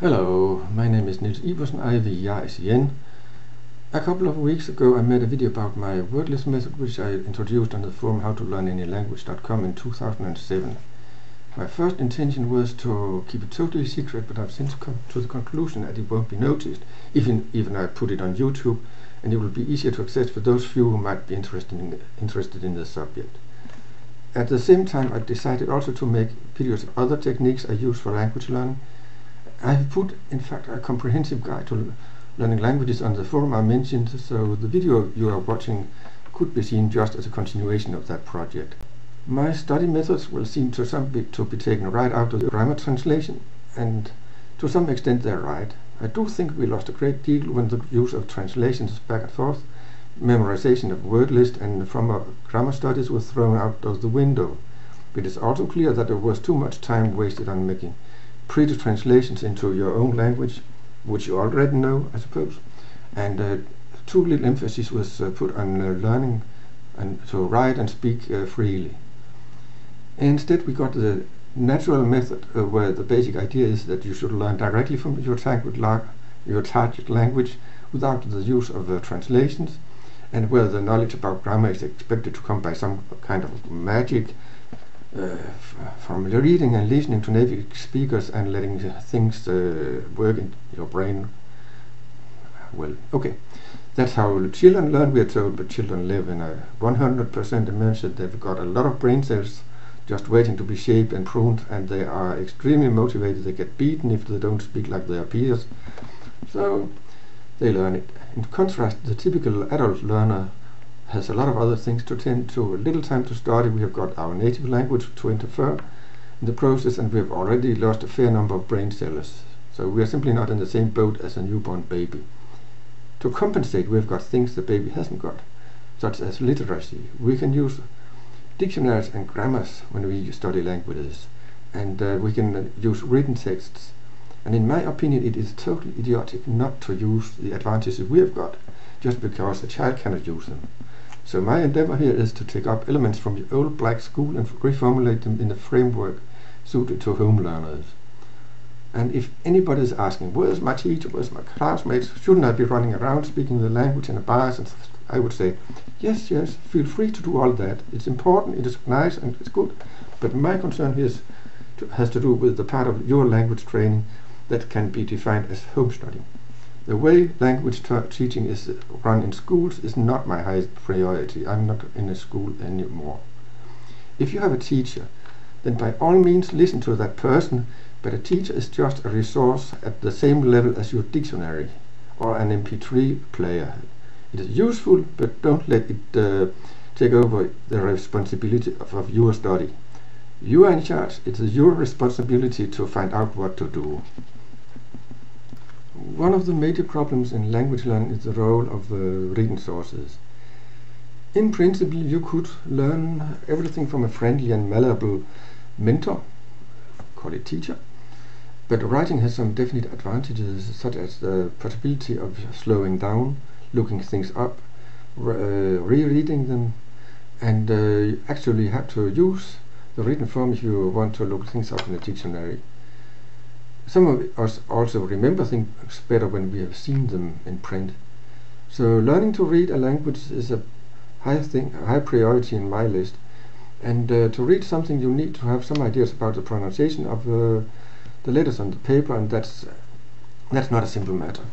Hello, my name is Niels Iversen, IVICN. A couple of weeks ago I made a video about my word list method, which I introduced on the forum howtolearnanylanguage.com in 2007. My first intention was to keep it totally secret, but I've since come to the conclusion that it won't be noticed, even I put it on YouTube, and it will be easier to access for those few who might be interested in the subject. At the same time, I decided also to make videos of other techniques I use for language learning. I have put, in fact, a comprehensive guide to learning languages on the forum I mentioned, so the video you are watching could be seen just as a continuation of that project. My study methods will seem to be taken right out of the grammar translation, and to some extent they're right. I do think we lost a great deal when the use of translations back and forth, memorization of word list and from our grammar studies was thrown out of the window. But it's also clear that there was too much time wasted on making pretty translations into your own language, which you already know, I suppose, and too little emphasis was put on learning and to write and speak freely. Instead, we got the natural method, where the basic idea is that you should learn directly from your target language without the use of translations, and where the knowledge about grammar is expected to come by some kind of magic, from reading and listening to native speakers and letting things work in your brain. Well, okay, that's how children learn, we are told, but children live in a 100% immersion. They've got a lot of brain cells just waiting to be shaped and pruned, and they are extremely motivated. They get beaten if they don't speak like their peers, so they learn it. In contrast, the typical adult learner has a lot of other things to tend to, little time to study. We have got our native language to interfere in the process, and we have already lost a fair number of brain cells, so we are simply not in the same boat as a newborn baby. To compensate, we've got things the baby hasn't got, such as literacy. We can use dictionaries and grammars when we study languages, and we can use written texts, and in my opinion it is totally idiotic not to use the advantages we have got just because a child cannot use them. So my endeavor here is to take up elements from the old black school and reformulate them in a framework suited to home learners. And if anybody is asking, where's my teacher, where's my classmates, shouldn't I be running around speaking the language in the bars, and I would say, yes, feel free to do all that. It's important, it is nice, and it's good. But my concern here has to do with the part of your language training that can be defined as home study. The way language teaching is run in schools is not my highest priority. I'm not in a school anymore. If you have a teacher, then by all means listen to that person, but a teacher is just a resource at the same level as your dictionary or an MP3 player. It is useful, but don't let it take over the responsibility of your study. You are in charge. It is your responsibility to find out what to do. One of the major problems in language learning is the role of reading sources. In principle, you could learn everything from a friendly and malleable mentor, call it teacher, but writing has some definite advantages, such as the possibility of slowing down, looking things up, rereading them, and you actually have to use the written form if you want to look things up in a dictionary. Some of us also remember things better when we have seen them in print. So learning to read a language is a high priority in my list. And to read something, you need to have some ideas about the pronunciation of the letters on the paper, and that's not a simple matter.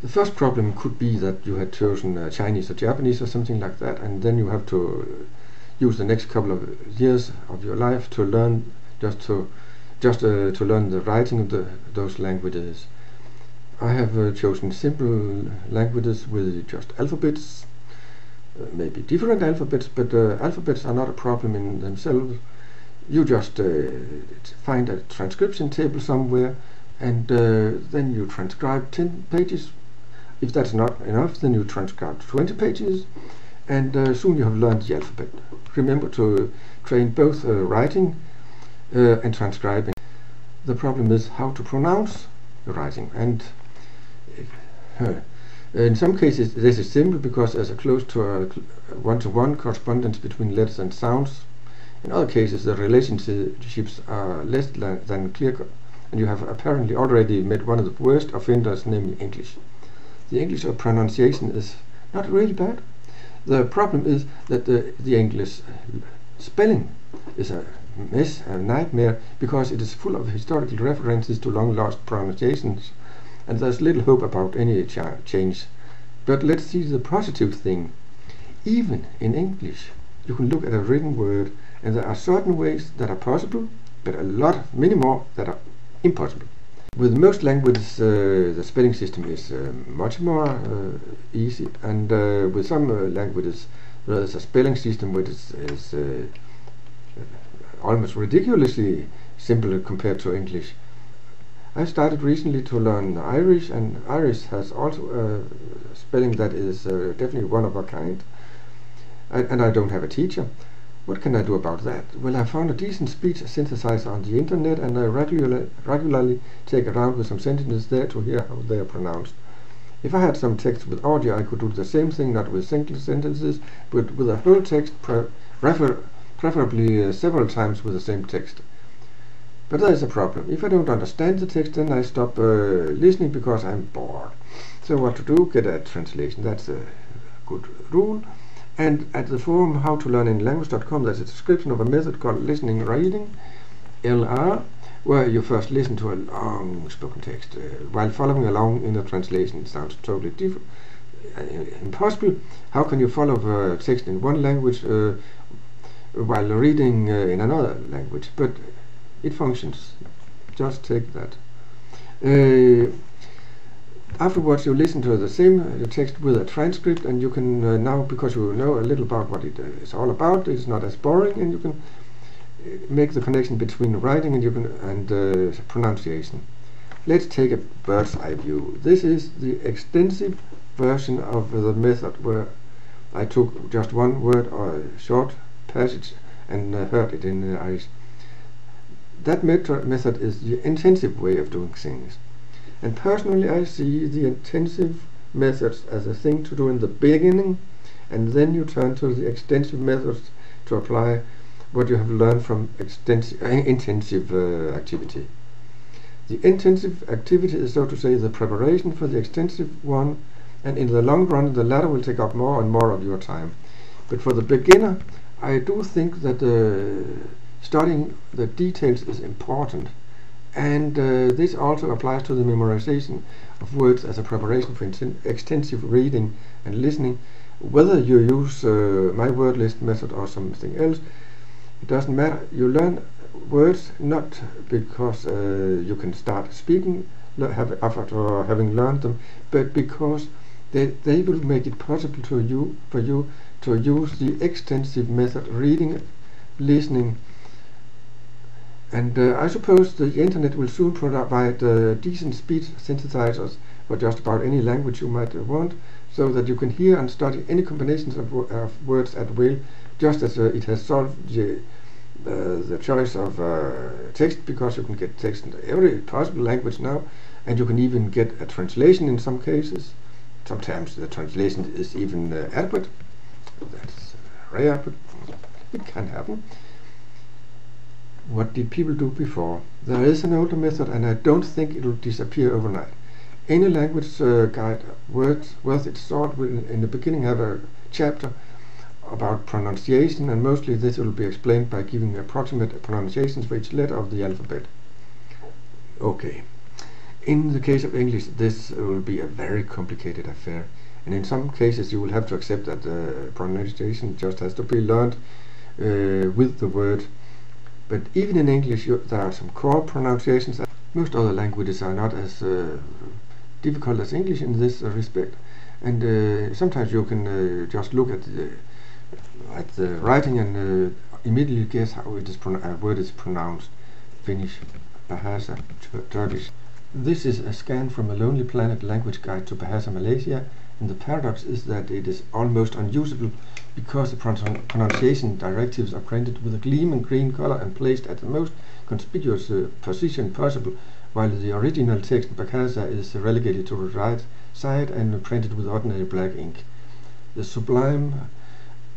The first problem could be that you had chosen Chinese or Japanese or something like that, and then you have to use the next couple of years of your life to learn to learn the writing of those languages. I have chosen simple languages with just alphabets, maybe different alphabets, but alphabets are not a problem in themselves. You just find a transcription table somewhere, and then you transcribe 10 pages. If that's not enough, then you transcribe 20 pages, and soon you have learned the alphabet. Remember to train both writing and transcribing. The problem is how to pronounce the writing, and in some cases this is simple because there's a close to a one-to-one correspondence between letters and sounds. In other cases the relationships are less than clear and you have apparently already met one of the worst offenders, namely English. The English pronunciation is not really bad. The problem is that the English spelling is a mess, a nightmare, because it is full of historical references to long-lost pronunciations, and there's little hope about any change. But let's see the positive thing. Even in English, you can look at a written word, and there are certain ways that are possible, but many more that are impossible. With most languages, the spelling system is much more easy, and with some languages, there is a spelling system which is almost ridiculously simple compared to English. I started recently to learn Irish, and Irish has also a spelling that is definitely one of a kind. And I don't have a teacher. What can I do about that? Well, I found a decent speech synthesizer on the internet, and I regularly take around with some sentences there to hear how they are pronounced. If I had some text with audio, I could do the same thing, not with single sentences, but with a whole text, preferably several times with the same text. But there is a problem. If I don't understand the text, then I stop listening because I'm bored. So what to do? Get a translation. That's a good rule. And at the forum howtolearnanylanguage.com, there's a description of a method called listening reading, LR, where you first listen to a long spoken text while following along in the translation. It sounds totally different, impossible. How can you follow text in one language while reading in another language? But it functions. Just take that. Afterwards, you listen to the same text with a transcript, and you can now, because you know a little about what it is all about, it's not as boring, and you can make the connection between writing and pronunciation. Let's take a bird's eye view. This is the extensive version of the method where I took just one word or a short passage and heard it in Irish. That method is the intensive way of doing things. And personally, I see the intensive methods as a thing to do in the beginning, and then you turn to the extensive methods to apply what you have learned from intensive activity. The intensive activity is, so to say, the preparation for the extensive one, and in the long run, the latter will take up more and more of your time. But for the beginner, I do think that studying the details is important. And this also applies to the memorization of words as a preparation for extensive reading and listening. Whether you use my word list method or something else, it doesn't matter. You learn words not because you can start speaking after having learned them, but because they will make it possible for you to use the extensive method, reading, listening. And I suppose the internet will soon provide decent speech synthesizers for just about any language you might want, so that you can hear and study any combinations of words at will, just as it has solved the choice of text, because you can get text in every possible language now, and you can even get a translation in some cases. Sometimes the translation is even adequate. That's rare, but it can happen. What did people do before? There is an older method, and I don't think it will disappear overnight. Any language guide worth its salt will in the beginning have a chapter about pronunciation, and mostly this will be explained by giving approximate pronunciations for each letter of the alphabet. Okay. In the case of English, this will be a very complicated affair, and in some cases you will have to accept that the pronunciation just has to be learned with the word. But even in English, there are some core pronunciations. Most other languages are not as difficult as English in this respect. And sometimes you can just look at the writing and immediately guess how a word is pronounced. Finnish, Bahasa, Turkish. This is a scan from a Lonely Planet language guide to Bahasa Malaysia, and the paradox is that it is almost unusable because the pronunciation directives are printed with a gleaming green color and placed at the most conspicuous position possible, while the original text Bahasa is relegated to the right side and printed with ordinary black ink. The sublime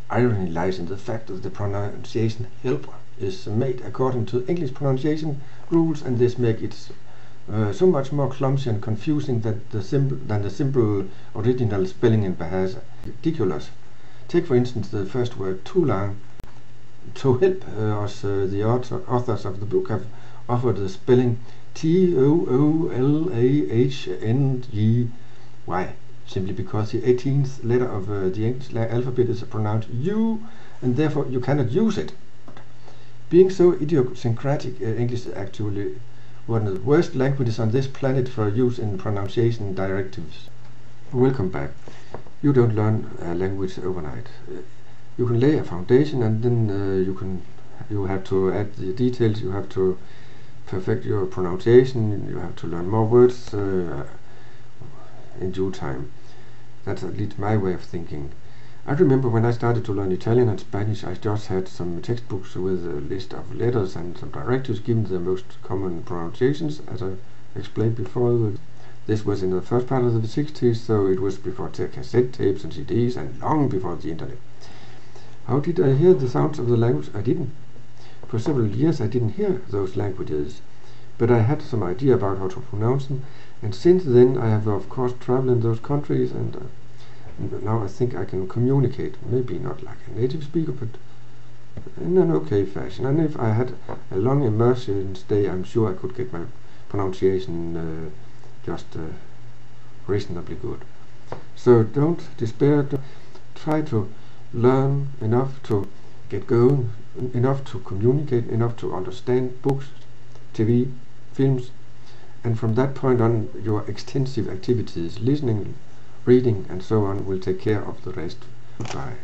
irony lies in the fact that the pronunciation helper is made according to English pronunciation rules, and this makes its so much more clumsy and confusing than the simple original spelling in Bahasa. Ridiculous. Take for instance the first word, tulang. To help us, the authors of the book have offered the spelling Toolahny, simply because the 18th letter of the English alphabet is pronounced U, and therefore you cannot use it. Being so idiosyncratic, English is actually one of the worst languages on this planet for use in pronunciation directives. Welcome back. You don't learn a language overnight. You can lay a foundation, and then you have to add the details. You have to perfect your pronunciation. You have to learn more words in due time. That's at least my way of thinking. I remember when I started to learn Italian and Spanish, I just had some textbooks with a list of letters and some directives giving the most common pronunciations, as I explained before. This was in the first part of the 60s, so it was before cassette tapes and CDs and long before the internet. How did I hear the sounds of the language? I didn't. For several years I didn't hear those languages, but I had some idea about how to pronounce them, and since then I have of course traveled in those countries, and now I think I can communicate, maybe not like a native speaker, but in an okay fashion. And if I had a long immersion stay, I'm sure I could get my pronunciation just reasonably good. So don't despair. Try to learn enough to get going, enough to communicate, enough to understand books, TV, films, and from that point on your extensive activities, listening, reading and so on, will take care of the rest. Goodbye.